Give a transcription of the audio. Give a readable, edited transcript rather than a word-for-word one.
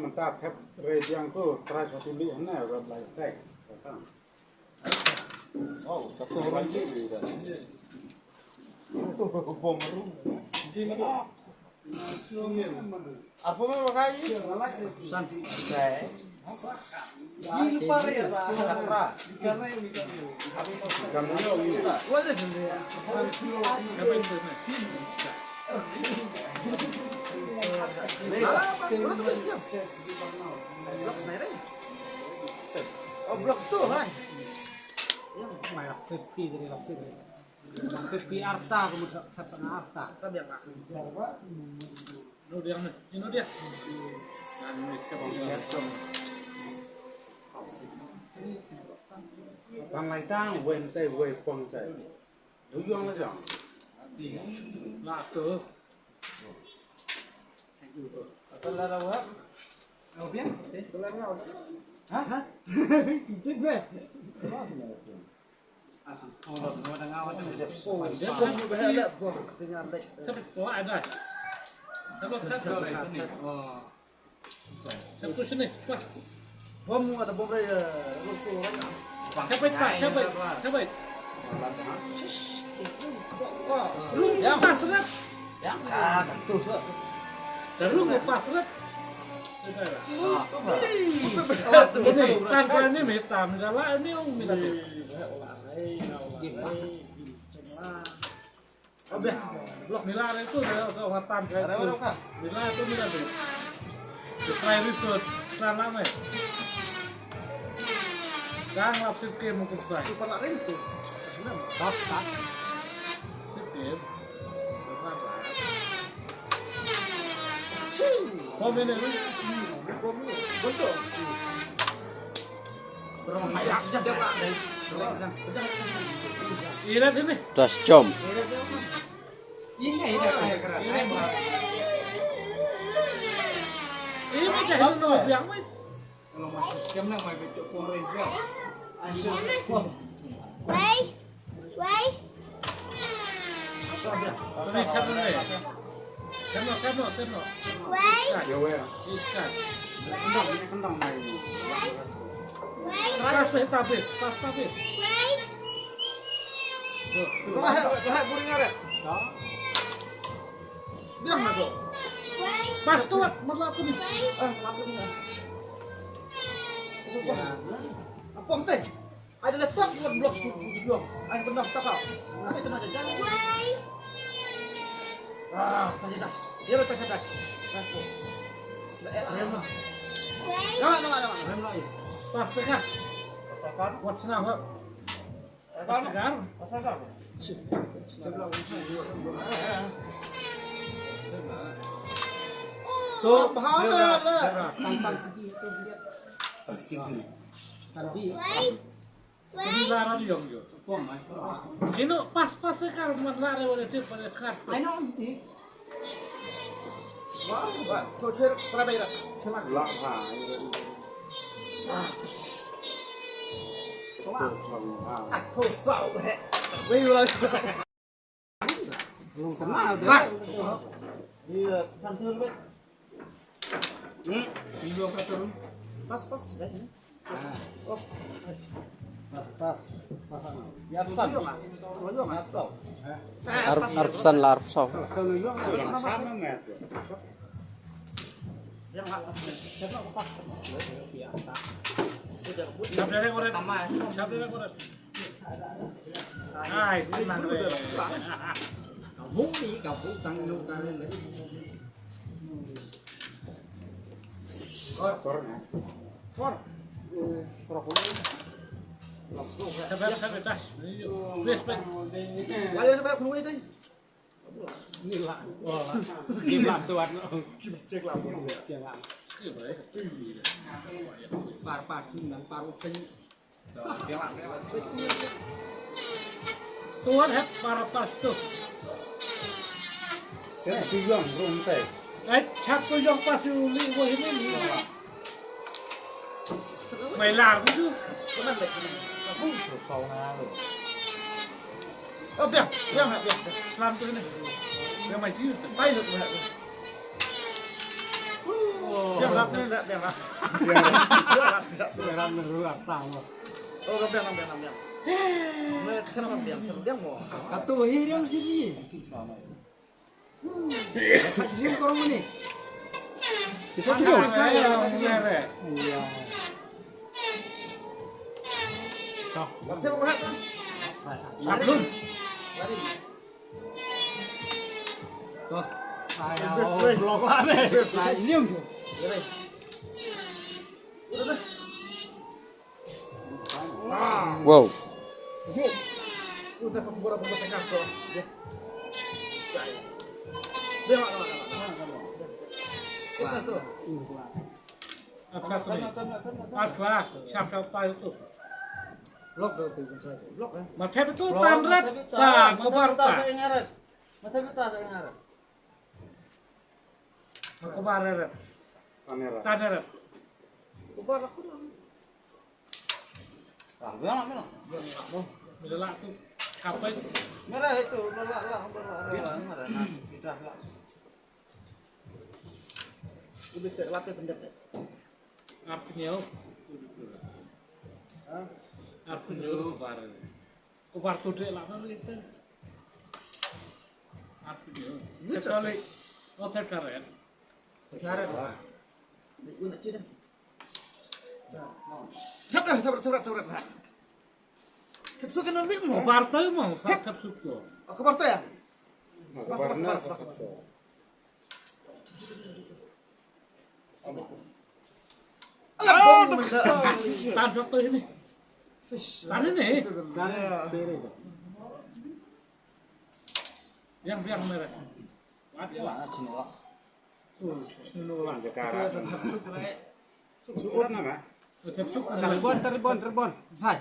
Mentah thép yang tuh teras satu lihat nih udah mulai tek. Oh, satu lagi. Bom meru. Apa mau kayak? San. Oke. Ini lupa ya, Katra. Karena ini kan. Kamu ini. What is it? Apa itu? Oh, blok tuh, kan? Mày đọc safety thì đọc safety arta của một thật là arta các bạn ạ nó đi này nó đi Thằng này tang quên tay quên quăng tay nếu dương nó chẳng là cờ tên là đâu hết đâu biết tên là đâu hả thích về có ai đây? Satu sini, wah. Bom ada bom đây Capek. Lu yang pas red. yang tentu Terus pas red. Ini tangannya hitam, kalau ini minta Milan itu kehormatan kayak itu. Milan itu Milan tuh. Try resort, lama ya. Kang lapsip ke mungkin saya. Super lari itu. Tas. Sip. Bom ini lu. Bom betul. Berapa sudah Pak? Ini sini. Das jom. Ini macam itu yang mana? Kalau masuk jam nak mai becok korek dia. Xoay. Ini kan ni. Kena. Xoay. Ya weh. Ikan. Kendang main. Pas tapi. Xoay. Kau puring ada. Biang nak. Xoay. Pas tu apa ni? Lampu ni. Apa teh? Ada laptop buat blok studio. Ai benar tak kau. Ai kena jajan. Xoay. Tadi das. Dia lepas das. Remah. Xoay. Jangan. Rem lagi. Pas tengah. Apa? What's now? Apa? Segar. Apa? Tuh, paham lah. Tantang segi itu lihat. Tadi. Xoay. Ini lara di dong jo. Ini pas sekarang buat lari boleh tip pada kat. Wah, kau cer terabai dah. Celak. Lah, ha. Aku sau he. Wih lah. Belum kenal dah. Iya, kantor bet. Belum kata lu. Pas tidak ini. Oh, Pas. biar tuh mah. Kalau mah sau. Arpsan larpsau. Kalau lu Sama met. yang hak. Siapa pas? Sudah but. Siapa yang korek? Siapa yang korek? Hai, senang deh. Vũ đi, cậu Vũ tăng luôn ta lên đấy. Kor. Siapa tas? Wes, Lagi sampai aku itu. ini lah. Wah, kim làm tuan. Cek lampu. Jangan. Par sembilan par upeng. Tuan het para pas tuh. Saya tujuan runtai. Chắc tôi dòng pas Yuli của hiếm ini. Mày làm cái chứ. Cái này là cũng sầu na rồi. Oh, biar. Selam tuh ini. Biar maju. Tay được mẹ. Biar lát lên đã, biar lát. Beneran beneran arta mah. Oh, biar. Mẹ kenapa biar mau. Katu hiram sini. Kasih korong ini. Bisa sih saya merek. Iya. Masih mau hat. Sablon. Mari. Tuh. Saya Best way. blok mana? Nah, ini om. Ini. Udah. Wow. Udah pembura tengah tuh. Ya. Dia mana. Sudah tuh. Apa tuh? Apa? Siapa tahu itu? Blok tuh saya. Blok ya. Macam itu tanret sa kobar pak. Saya ngaret. Mata buta saya ngaret. Kobar ret. Tanret. Kubar aku lah. Ah, bilang. Bila tuh apa? Merah itu, nolak. Merah. Nah, udah lah. Udah terlatih pendek. Artinya artinya kobar tuh deh lah itu. Artinya kecuali hotel karen. Ngaret. Udah cina. Tabrak. Kepsukan nanti mau. Kobar tuh mau satu suku. Kabar tuh ya? Tan satu ini. Tan ini. Yang merek. Ada lah. Tuh, sinulan sekarang. Sukur nama. Tetap suku. Terbon. Sai.